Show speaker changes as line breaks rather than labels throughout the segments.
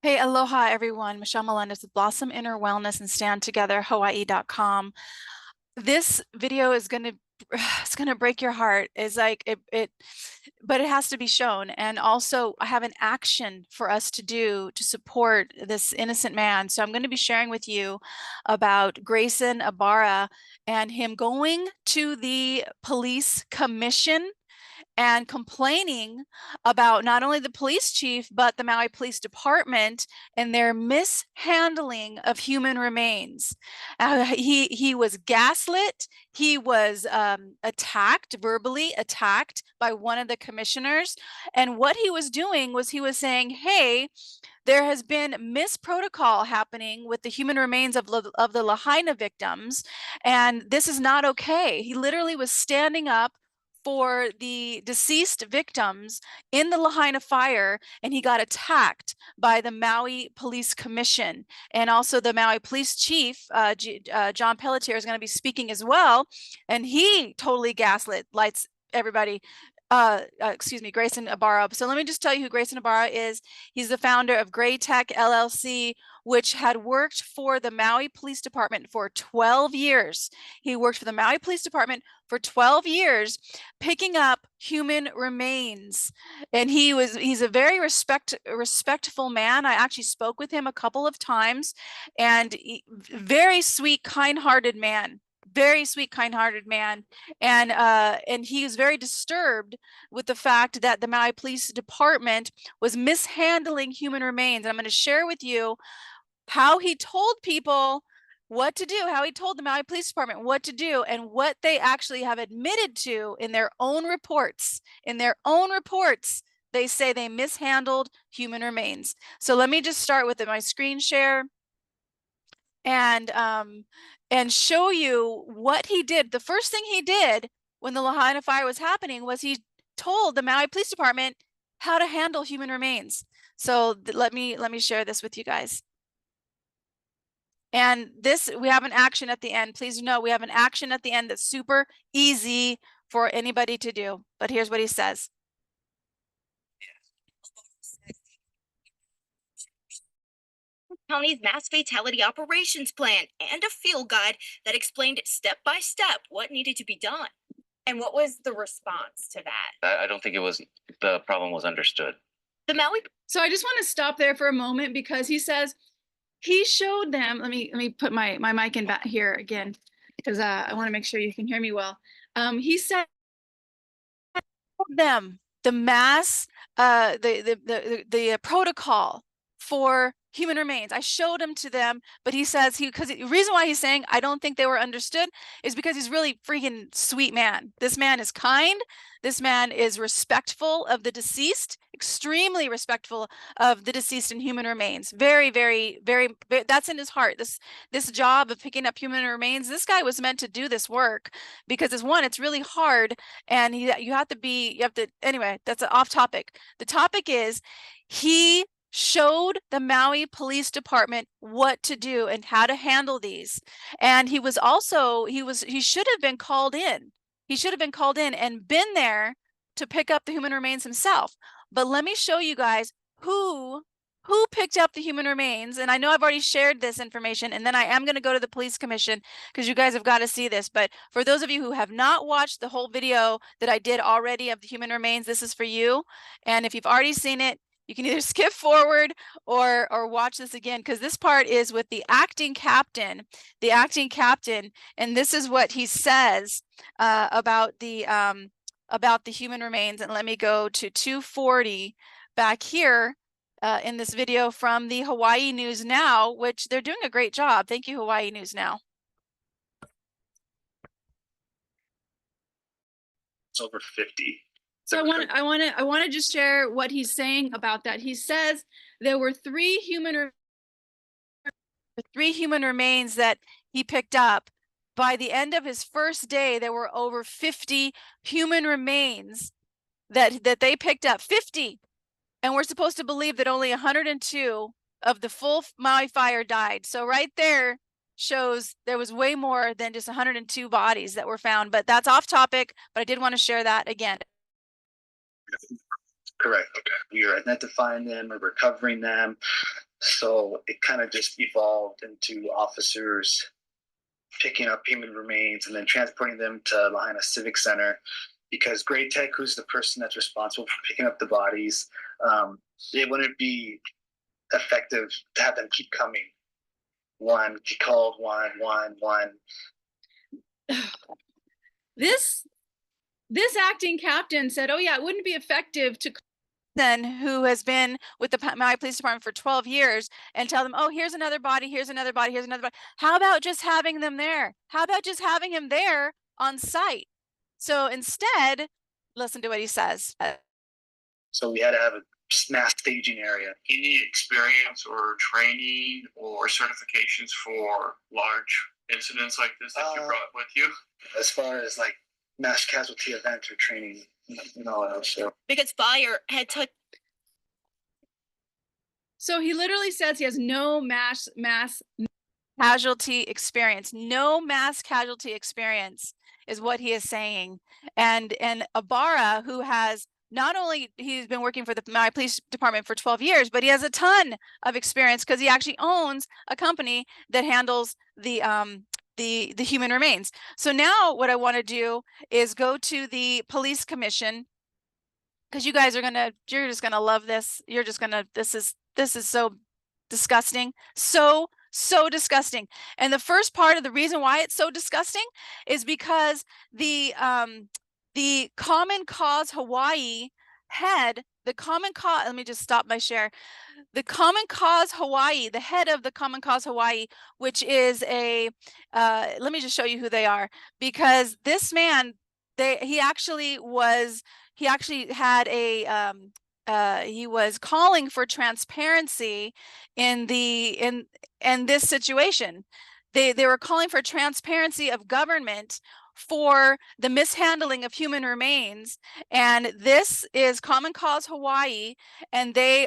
Hey, aloha everyone. Michelle Melendez with Blossom Inner Wellness and Stand Together Hawaii.com. This video is going to it's going to break your heart. It's like but it has to be shown. And also I have an action for us to do to support this innocent man. So I'm going to be sharing with you about Grayson Abarra and him going to the police commission and complaining about not only the police chief, but the Maui Police Department and their mishandling of human remains. He was gaslit. He was attacked, verbally attacked by one of the commissioners. And what he was doing was he was saying, hey, there has been misprotocol happening with the human remains of the Lahaina victims, and this is not okay. He literally was standing up for the deceased victims in the Lahaina fire, and he got attacked by the Maui Police Commission. And also the Maui Police Chief, John Pelletier, is going to be speaking as well. And he totally gaslit lights everybody. Excuse me, Grayson Abarra. So let me just tell you who Grayson Abarra is. He's the founder of Gray Tech LLC, which had worked for the Maui Police Department for 12 years. He worked for the Maui Police Department for 12 years, picking up human remains. And he's a very respectful man. I actually spoke with him a couple of times, and very sweet, kind-hearted man. Very sweet, kind-hearted man, and he is very disturbed with the fact that the Maui Police Department was mishandling human remains. And I'm going to share with you how he told people what to do, how he told the Maui Police Department what to do, and what they actually have admitted to in their own reports. In their own reports, they say they mishandled human remains. So let me just start with my screen share and show you what he did. The first thing he did when the Lahaina fire was happening was he told the Maui Police Department how to handle human remains. So let me share this with you guys. And this, we have an action at the end. Please know we have an action at the end that's super easy for anybody to do. But here's what he says.
County's mass fatality operations plan and a field guide that explained step by step what needed to be done.
And what was the response to that?
I don't think the problem was understood.
The Maui.
So I just want to stop there for a moment because he says he showed them. Let me put my mic in back here again because I want to make sure you can hear me well. He said them the mass the protocol for human remains. I showed him to them, but he says because the reason why he's saying I don't think they were understood is because he's really freaking sweet man. This man is kind. This man is respectful of the deceased, extremely respectful of the deceased and human remains. Very, very, very, very, that's in his heart. This job of picking up human remains, this guy was meant to do this work because it's really hard, and you have to anyway, that's off topic. The topic is he showed the Maui Police Department what to do and how to handle these. And he should have been called in. He should have been called in and been there to pick up the human remains himself. But let me show you guys who picked up the human remains. And I know I've already shared this information, and then I am going to go to the police commission because you guys have got to see this. But for those of you who have not watched the whole video that I did already of the human remains, this is for you. And if you've already seen it, you can either skip forward or watch this again, because this part is with the acting captain, and this is what he says about the human remains. And let me go to 240 back here in this video from the Hawaii News Now, which they're doing a great job. Thank you, Hawaii News Now.
It's over 50.
So I want to just share what he's saying about that. He says there were three human remains that he picked up. By the end of his first day, there were over 50 human remains that they picked up. 50, and we're supposed to believe that only 102 of the full Maui fire died. So right there shows there was way more than just 102 bodies that were found. But that's off topic. But I did want to share that again.
Correct. Okay. We are identifying them or recovering them.
So it kind of just evolved into officers picking up human remains and then transporting them to Lahaina Civic Center, because Grade Tech, who's the person that's responsible for picking up the bodies, it wouldn't be effective to have them keep coming. He called one.
This acting captain said, oh yeah, it wouldn't be effective to then who has been with the Maui Police Department for 12 years and tell them, oh, here's another body, here's another body, here's another body. How about just having them there? How about just having him there on site? So instead, listen to what he says.
So we had to have a mass staging area.
Any experience or training or certifications for large incidents like this that you brought with you?
As far as like mass casualty events or training, no. So
Because Fire had touched.
So he literally says he has no mass casualty experience. No mass casualty experience is what he is saying. And Abarra, who has not only he's been working for the Maui Police Department for 12 years, but he has a ton of experience because he actually owns a company that handles the human remains. So now what I want to do is go to the police commission, because you guys are you're just gonna love this. You're just gonna, this is so disgusting. So disgusting. And the first part of the reason why it's so disgusting is because the Common Cause Hawaii head, let me just stop my share. The Common Cause Hawaii, the head of the Common Cause Hawaii, which is let me just show you who they are, because this man, he actually had he was calling for transparency in this situation. They were calling for transparency of government for the mishandling of human remains, and this is Common Cause Hawaii, and they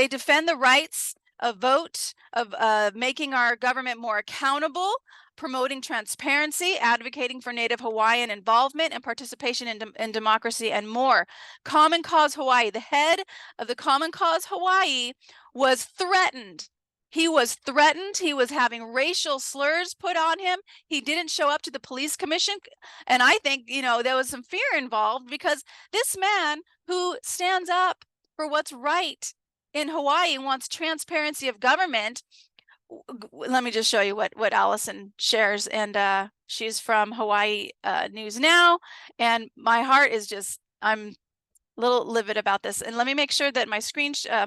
defend the rights of vote, of making our government more accountable, promoting transparency, advocating for Native Hawaiian involvement and participation in democracy, and more. Common Cause Hawaii, the head of the Common Cause Hawaii, was threatened. He was threatened. He was having racial slurs put on him. He didn't show up to the police commission. And I think, there was some fear involved, because this man who stands up for what's right in Hawaii wants transparency of government. Let me just show you what Allison shares. And she's from Hawaii News Now. And my heart is just, I'm a little livid about this. And let me make sure that my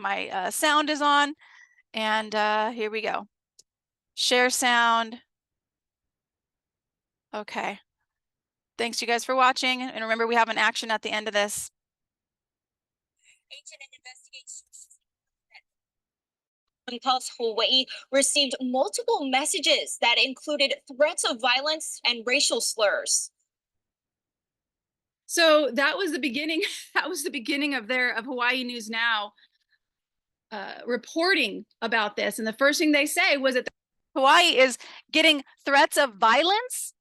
my sound is on. And here we go. Share sound. Okay. Thanks you guys for watching. And remember, we have an action at the end of this.
Cause Hawaii received multiple messages that included threats of violence and racial slurs.
So that was the beginning. That was the beginning of Hawaii News Now reporting about this. And the first thing they say was that Hawaii is getting threats of violence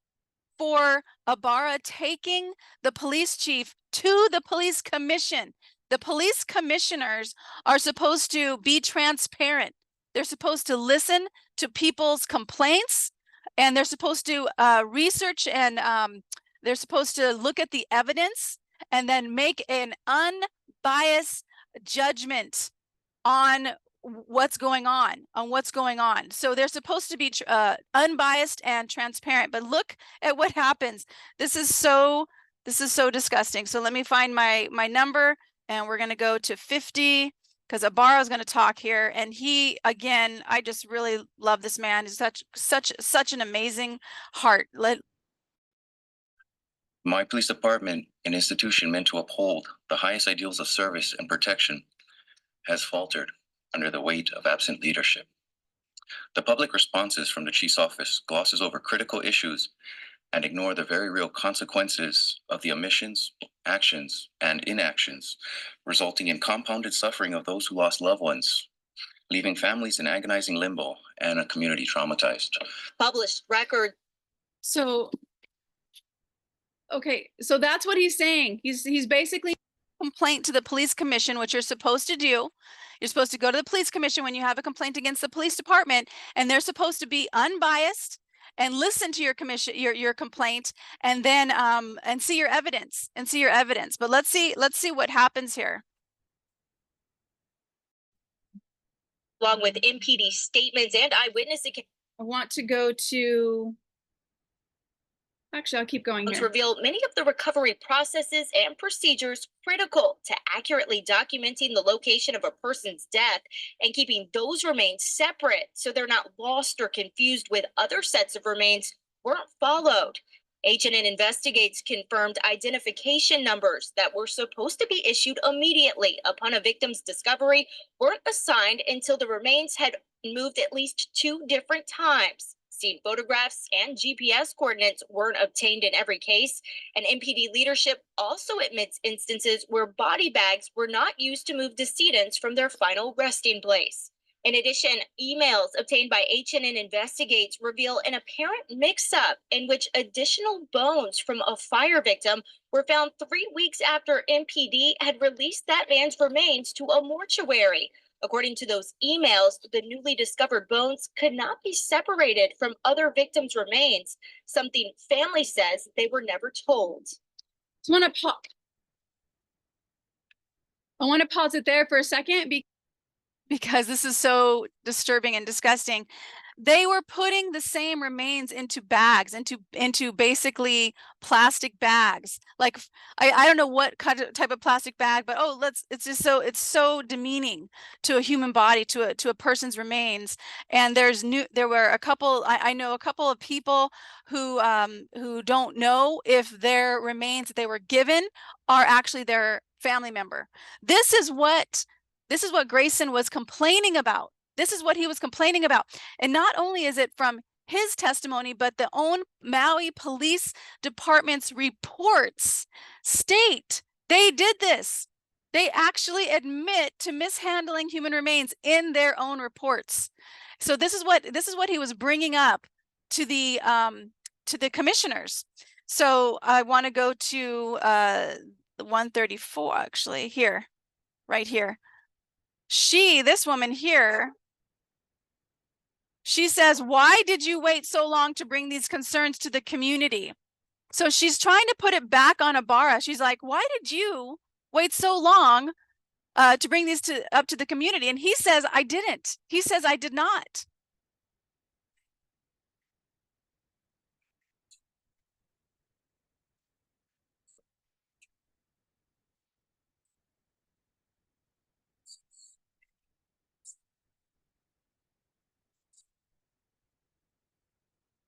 for Abarra taking the police chief to the police commission. The police commissioners are supposed to be transparent. They're supposed to listen to people's complaints, and they're supposed to research, and they're supposed to look at the evidence and then make an unbiased judgment on what's going on. So they're supposed to be unbiased and transparent, but look at what happens. This is so disgusting. So let me find my number, and we're going to go to 50, because Abarra is going to talk here. And he, again, I just really love this man. He's such an amazing heart.
My police department, an institution meant to uphold the highest ideals of service and protection, has faltered under the weight of absent leadership. The public responses from the chief's office glosses over critical issues and ignore the very real consequences of the omissions, actions, and inactions, resulting in compounded suffering of those who lost loved ones, leaving families in agonizing limbo and a community traumatized.
Published record.
So, okay, so that's what he's saying. He's basically complaint to the police commission, which you're supposed to do. You're supposed to go to the police commission when you have a complaint against the police department, and they're supposed to be unbiased and listen to your complaint, and then and see your evidence But let's see what happens here.
Along with MPD statements and eyewitness accounts.
I want to go to, actually, I'll keep going here.
Reveal many of the recovery processes and procedures critical to accurately documenting the location of a person's death and keeping those remains separate so they're not lost or confused with other sets of remains weren't followed. H&N Investigates confirmed identification numbers that were supposed to be issued immediately upon a victim's discovery weren't assigned until the remains had moved at least 2 different times. Scene photographs and GPS coordinates weren't obtained in every case, and MPD leadership also admits instances where body bags were not used to move decedents from their final resting place. In addition, emails obtained by H&N Investigates reveal an apparent mix-up in which additional bones from a fire victim were found 3 weeks after MPD had released that man's remains to a mortuary. According to those emails, the newly discovered bones could not be separated from other victims' remains, something family says they were never told.
I want to pause it there for a second because this is so disturbing and disgusting. They were putting the same remains into bags, into basically plastic bags. Like, I don't know what type of plastic bag, but it's so demeaning to a human body, to a person's remains. And there were a couple, I know a couple of people who don't know if their remains that they were given are actually their family member. This is what Grayson was complaining about. This is what he was complaining about. And not only is it from his testimony, but the own Maui Police Department's reports state they did this. They actually admit to mishandling human remains in their own reports. So this is what he was bringing up to the commissioners. So I want to go to 134, actually, here, right here. This woman here, she says, why did you wait so long to bring these concerns to the community? So she's trying to put it back on Abarra. She's like, why did you wait so long to bring these up to the community? And he says, I didn't. He says, I did not.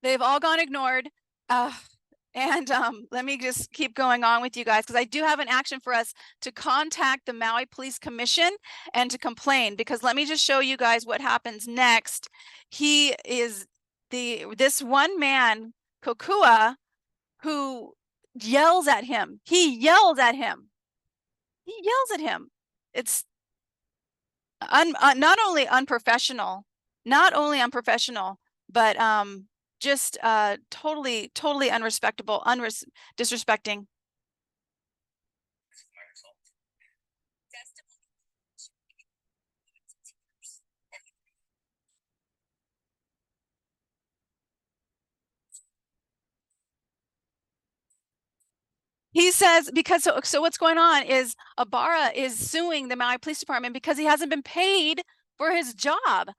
They've all gone ignored. And let me just keep going on with you guys, because I do have an action for us to contact the Maui Police Commission and to complain, because let me just show you guys what happens next. He is this one man, Kekoa, who yells at him. He yells at him. It's not only unprofessional, but just totally unrespectable, disrespecting. He says, because so what's going on is Abarra is suing the Maui Police Department because he hasn't been paid for his job.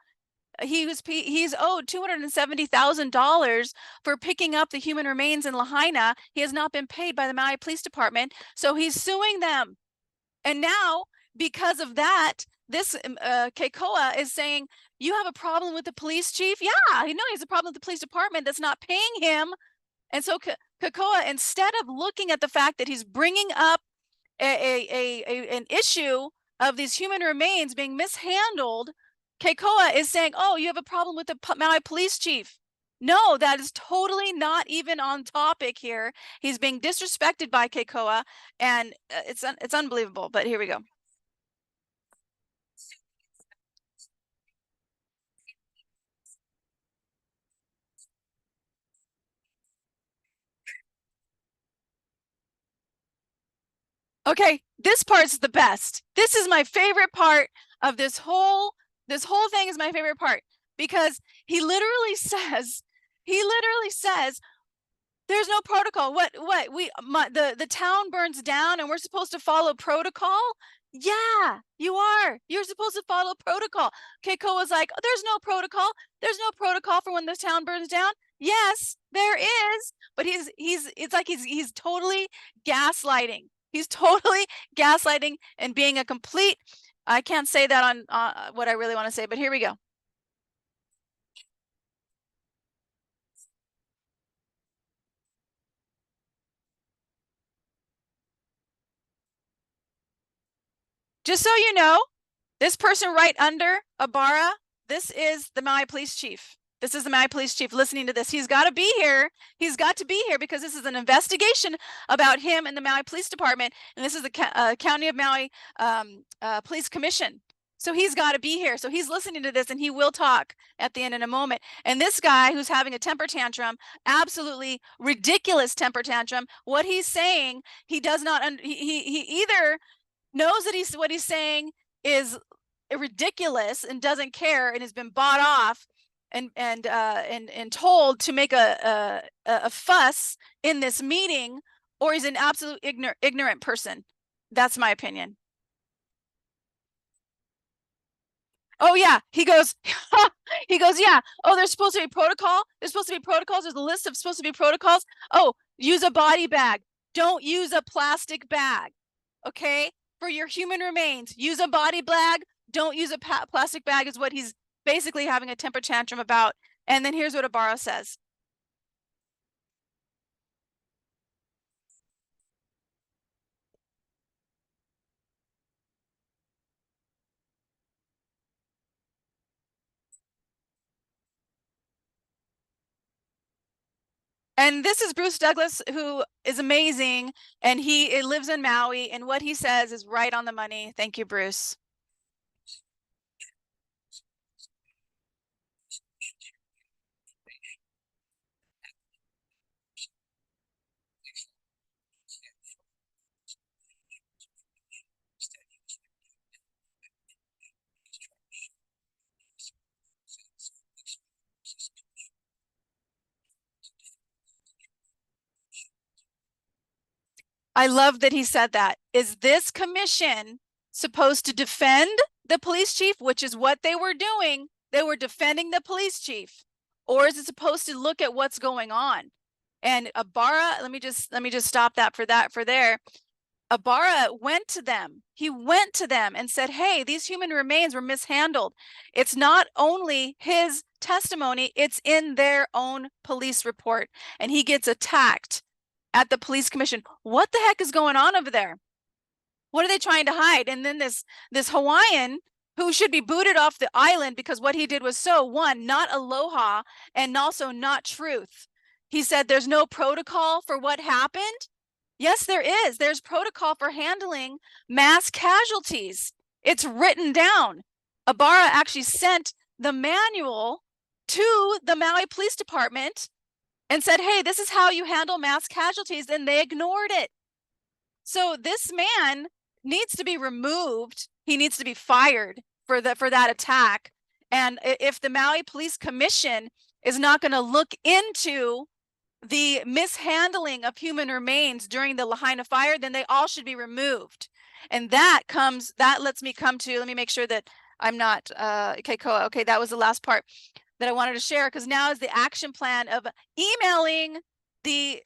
He's owed $270,000 for picking up the human remains in Lahaina. He has not been paid by the Maui Police Department, so he's suing them. And now, because of that, this Kekoa is saying, you have a problem with the police chief? Yeah, he has a problem with the police department that's not paying him. And so Kekoa, instead of looking at the fact that he's bringing up an issue of these human remains being mishandled, Kekoa is saying, oh, you have a problem with the Maui police chief. No, that is totally not even on topic here. He's being disrespected by Kekoa, and it's unbelievable, but here we go. Okay, this part's the best. This is my favorite part of this whole thing is my favorite part because he literally says, there's no protocol. The town burns down and we're supposed to follow protocol? Yeah, you are. You're supposed to follow protocol. Kekoa was like, oh, there's no protocol. There's no protocol for when the town burns down. Yes, there is. But it's like he's totally gaslighting. He's totally gaslighting and being a complete, I can't say that on what I really want to say, but here we go. Just so you know, this person right under Abarra, this is the Maui police chief. This is the Maui police chief listening to this. He's got to be here. He's got to be here because this is an investigation about him and the Maui Police Department. And this is the County of Maui Police Commission. So he's got to be here. So he's listening to this and he will talk at the end in a moment. And this guy who's having a temper tantrum, absolutely ridiculous temper tantrum, what he's saying, he does not, he either knows that what he's saying is ridiculous and doesn't care and has been bought off and told to make a fuss in this meeting, or he's an absolute ignorant person. That's my opinion. Oh yeah, he goes, yeah. Oh, there's supposed to be protocol. There's supposed to be protocols. There's a list of supposed to be protocols. Oh, use a body bag. Don't use a plastic bag. Okay, for your human remains, use a body bag. Don't use a plastic bag is what he's basically having a temper tantrum about. And then here's what Abarra says. And this is Bruce Douglas, who is amazing, and he lives in Maui, and what he says is right on the money. Thank you, Bruce. I love that he said that. Is this commission supposed to defend the police chief, which is what they were doing? They were defending the police chief. Or is it supposed to look at what's going on? And Abarra, let me just stop that for there. Abarra went to them. He went to them and said, hey, these human remains were mishandled. It's not only his testimony, it's in their own police report. And he gets attacked at the police commission. What the heck is going on over there? What are they trying to hide? And then this Hawaiian who should be booted off the island because what he did was not aloha and also not truth. He said there's no protocol for what happened. Yes, there is. There's protocol for handling mass casualties. It's written down. Abarra actually sent the manual to the Maui Police Department and said, hey, this is how you handle mass casualties, and they ignored it. So this man needs to be removed. He needs to be fired for that attack. And if the Maui Police Commission is not going to look into the mishandling of human remains during the Lahaina fire, then they all should be removed. And that lets me come to, let me make sure that I'm not Kekoa. Okay, that was the last part that I wanted to share, because now is the action plan of emailing the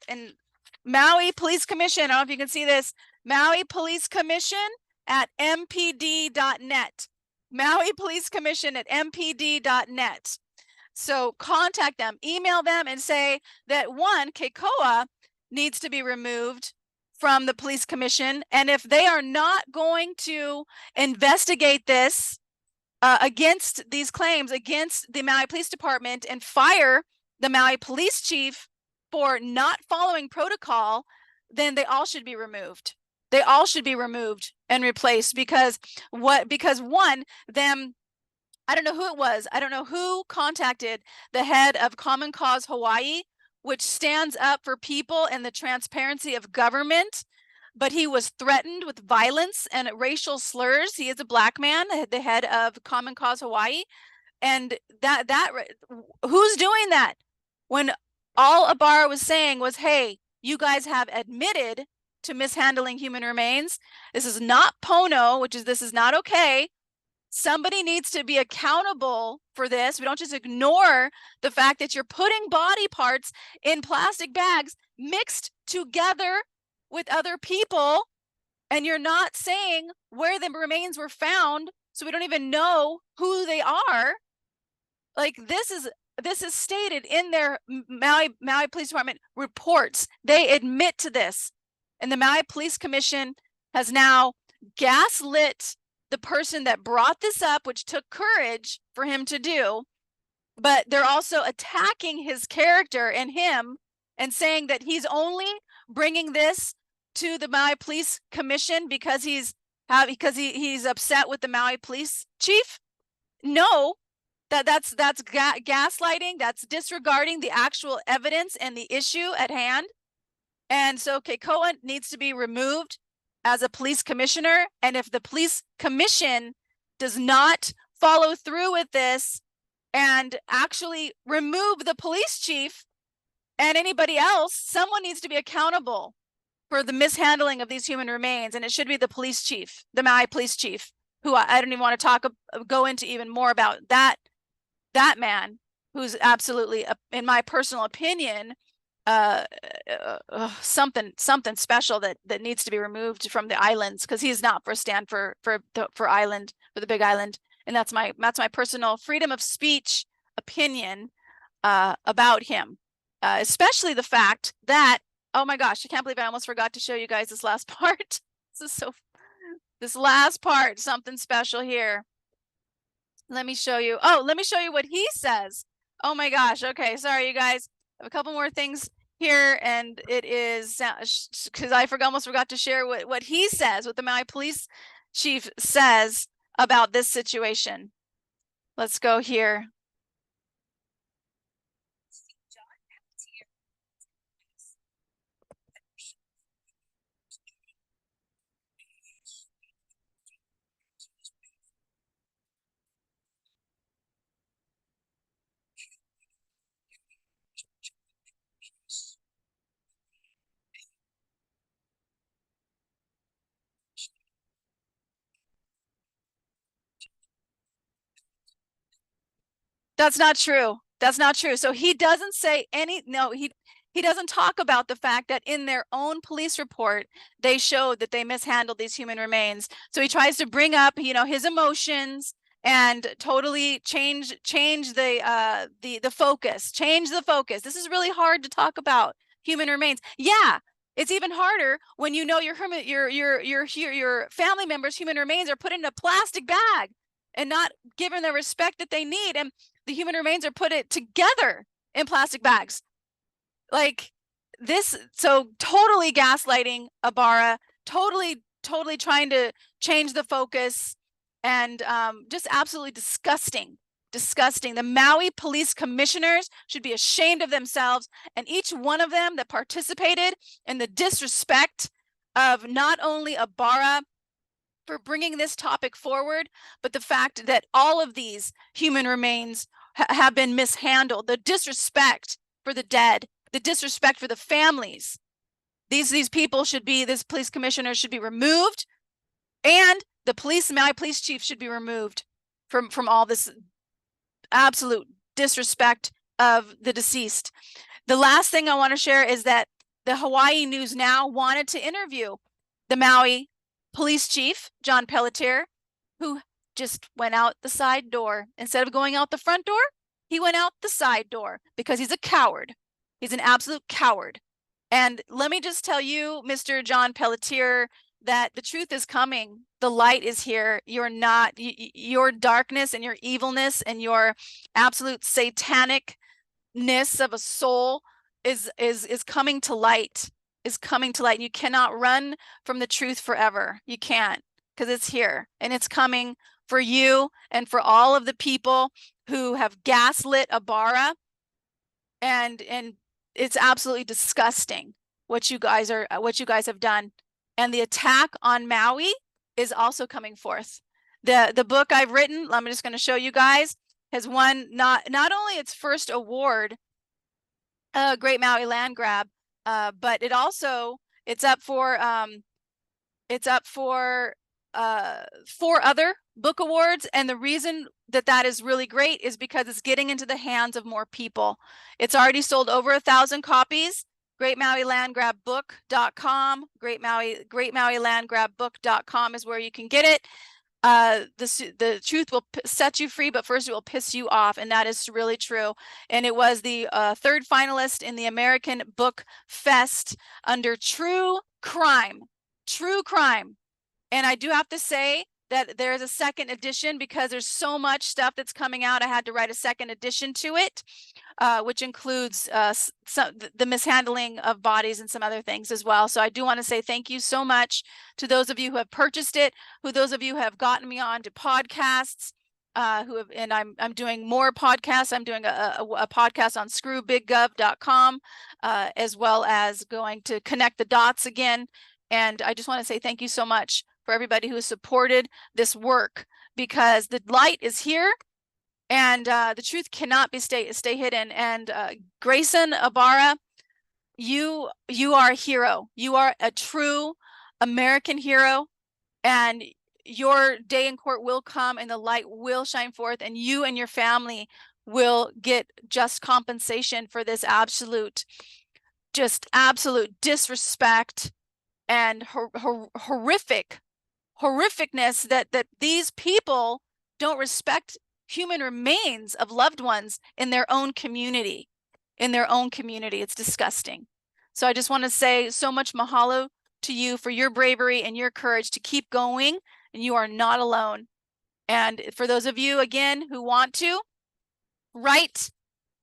Maui Police Commission. I don't know if you can see this, Maui Police Commission at mpd.net. Maui Police Commission at mpd.net. So contact them, email them, and say that Kekoa needs to be removed from the police commission. And if they are not going to investigate this against these claims against the Maui Police Department and fire the Maui police chief for not following protocol, then they all should be removed. They all should be removed and replaced because I don't know who it was. I don't know who contacted the head of Common Cause Hawaii, which stands up for people and the transparency of government. but he was threatened with violence and racial slurs. He is a Black man, the head of Common Cause Hawaii. And who's doing that? When all Abarra was saying was, hey, you guys have admitted to mishandling human remains. This is not Pono, this is not okay. Somebody needs to be accountable for this. We don't just ignore the fact that you're putting body parts in plastic bags mixed together with other people, and you're not saying where the remains were found, so we don't even know who they are. Like, this is stated in their Maui Police Department reports. They admit to this. And the Maui Police Commission has now gaslit the person that brought this up, which took courage for him to do. But they're also attacking his character and him and saying that he's only bringing this to the Maui Police Commission because he's upset with the Maui Police Chief. No. That's gaslighting. That's disregarding the actual evidence and the issue at hand. And so Kekoa needs to be removed as a police commissioner. And if the police commission does not follow through with this and actually remove the police chief and anybody else, someone needs to be accountable for the mishandling of these human remains. And it should be the police chief, the Maui police chief, who I don't even want to go into even more about that man, who's absolutely, in my personal opinion, something special that needs to be removed from the islands, because he's not for stand for the Big Island. And that's my personal freedom of speech opinion about him, especially the fact that, oh my gosh, I can't believe I almost forgot to show you guys this last part. This last part, something special here. Let me show you. Oh, let me show you what he says. Oh my gosh. Okay. Sorry, you guys. I have a couple more things here, and it is because I almost forgot to share what he says, what the Maui police chief says about this situation. Let's go here. That's not true. That's not true. So he doesn't say he doesn't talk about the fact that in their own police report, they showed that they mishandled these human remains. So he tries to bring up, his emotions and totally change the focus, change the focus. This is really hard to talk about human remains. Yeah. It's even harder when your family members' human remains are put in a plastic bag and not given the respect that they need. And the human remains are put together in plastic bags. Like this, so totally gaslighting Abarra, totally trying to change the focus, and just absolutely disgusting. The Maui police commissioners should be ashamed of themselves, and each one of them that participated in the disrespect of not only Abarra for bringing this topic forward, but the fact that all of these human remains have been mishandled, the disrespect for the dead, the disrespect for the families. These people should be, this police commissioner should be removed, and the Maui police chief should be removed from all this absolute disrespect of the deceased. The last thing I want to share is that the Hawaii News Now wanted to interview the Maui police chief, John Pelletier, who just went out the side door. Instead of going out the front door, he went out the side door because he's a coward. He's an absolute coward. And let me just tell you, Mr. John Pelletier, that the truth is coming. The light is here. You're not, your darkness and your evilness and your absolute satanicness of a soul is coming to light. Is coming to light. You cannot run from the truth forever. You can't, because it's here and it's coming for you and for all of the people who have gaslit Abarra. And it's absolutely disgusting what you guys have done. And the attack on Maui is also coming forth. The book I've written, I'm just going to show you guys, has won not only its first award, Great Maui Land Grab, but it's up for 4 other book awards. And the reason that is really great is because it's getting into the hands of more people. It's already sold over 1,000 copies. GreatMauiLandGrabBook.com. Great Maui Landgrabbook.com is where you can get it. The truth will set you free, but first it will piss you off, and that is really true. And it was the 3rd finalist in the American Book Fest under True Crime. And I do have to say that there's a 2nd edition because there's so much stuff that's coming out. I had to write a 2nd edition to it, which includes the mishandling of bodies and some other things as well. So I do want to say thank you so much to those of you who have purchased it, those of you who have gotten me on to podcasts, and I'm doing more podcasts. I'm doing a podcast on screwbiggov.com, as well as going to connect the dots again. And I just want to say thank you so much for everybody who has supported this work, because the light is here and the truth cannot be stay hidden. And Grayson Abarra, you are a hero. You are a true American hero, and your day in court will come and the light will shine forth, and you and your family will get just compensation for this absolute disrespect and horrificness that these people don't respect human remains of loved ones in their own community. It's disgusting. So I just want to say so much mahalo to you for your bravery and your courage to keep going, and you are not alone. And for those of you, again, who want to, write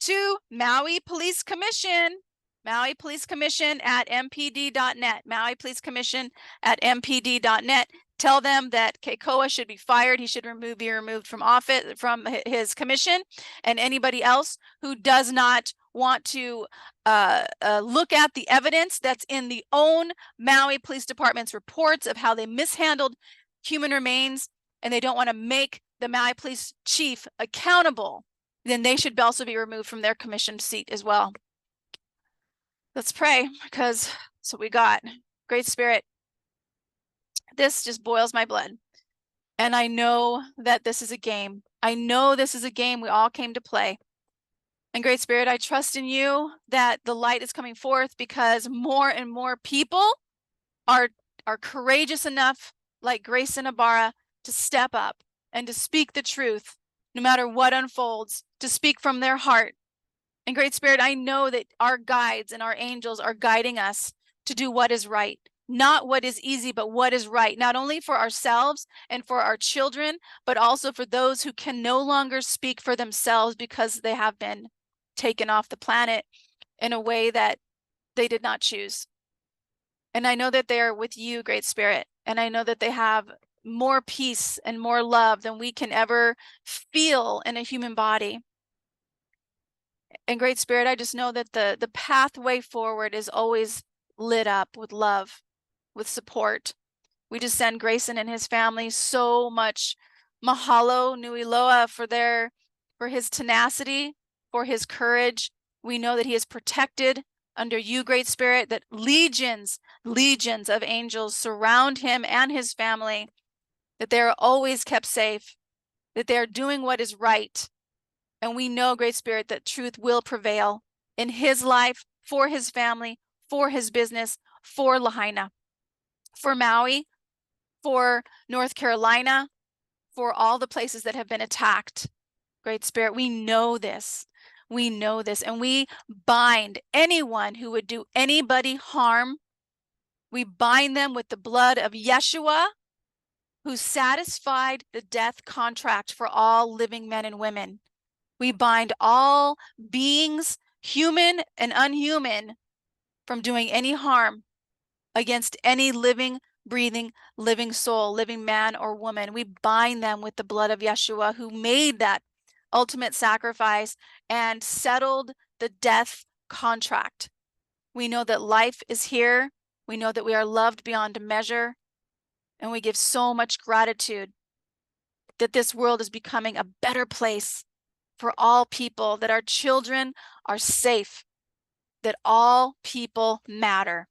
to Maui Police Commission at mpd.net, Maui Police Commission at mpd.net. Tell them that Kekoa should be fired. He should be removed from office, from his commission, and anybody else who does not want to look at the evidence that's in the own Maui Police Department's reports of how they mishandled human remains, and they don't want to make the Maui Police Chief accountable, then they should also be removed from their commission seat as well. Let's pray, because that's what we got. Great Spirit, this just boils my blood. And I know that this is a game. I know this is a game we all came to play. And Great Spirit, I trust in you that the light is coming forth, because more and more people are courageous enough, like Grayson Abarra, to step up and to speak the truth, no matter what unfolds, to speak from their heart. And Great Spirit, I know that our guides and our angels are guiding us to do what is right, not what is easy, but what is right, not only for ourselves and for our children, but also for those who can no longer speak for themselves because they have been taken off the planet in a way that they did not choose. And I know that they are with you, Great Spirit, and I know that they have more peace and more love than we can ever feel in a human body. And Great Spirit, I just know that the pathway forward is always lit up with love, with support. We just send Grayson and his family so much mahalo, nui loa, for his tenacity, for his courage. We know that he is protected under you, Great Spirit, that legions of angels surround him and his family, that they are always kept safe, that they are doing what is right. And we know, Great Spirit, that truth will prevail in his life, for his family, for his business, for Lahaina, for Maui, for North Carolina, for all the places that have been attacked. Great Spirit, we know this. We know this, and we bind anyone who would do anybody harm. We bind them with the blood of Yeshua, who satisfied the death contract for all living men and women. We bind all beings, human and unhuman, from doing any harm against any living, breathing, living soul, living man or woman. We bind them with the blood of Yeshua, who made that ultimate sacrifice and settled the death contract. We know that life is here. We know that we are loved beyond measure, and we give so much gratitude that this world is becoming a better place for all people, that our children are safe, that all people matter.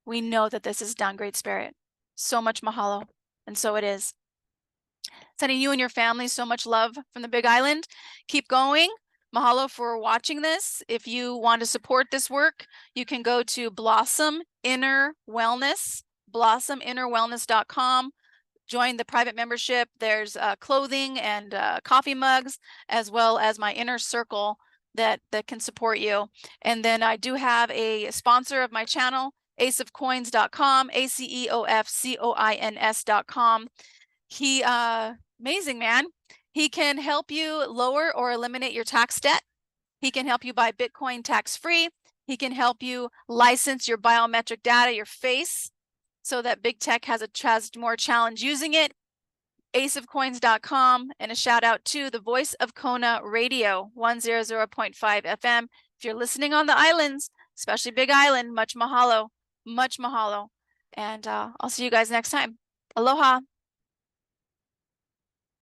We know that this is done, Great Spirit. So much mahalo, and so it is. Sending you and your family so much love from the Big Island. Keep going. Mahalo for watching this. If you want to support this work, you can go to Blossom Inner Wellness, blossominnerwellness.com. Join the private membership. There's clothing and coffee mugs, as well as my inner circle that can support you. And then I do have a sponsor of my channel, aceofcoins.com, ACEOFCOINS.com. He amazing man. He can help you lower or eliminate your tax debt. He can help you buy Bitcoin tax-free. He can help you license your biometric data, your face, so that big tech has more challenge using it. aceofcoins.com, and a shout out to the Voice of Kona Radio 100.5 FM. If you're listening on the islands, especially Big Island, much mahalo, and I'll see you guys next time. Aloha.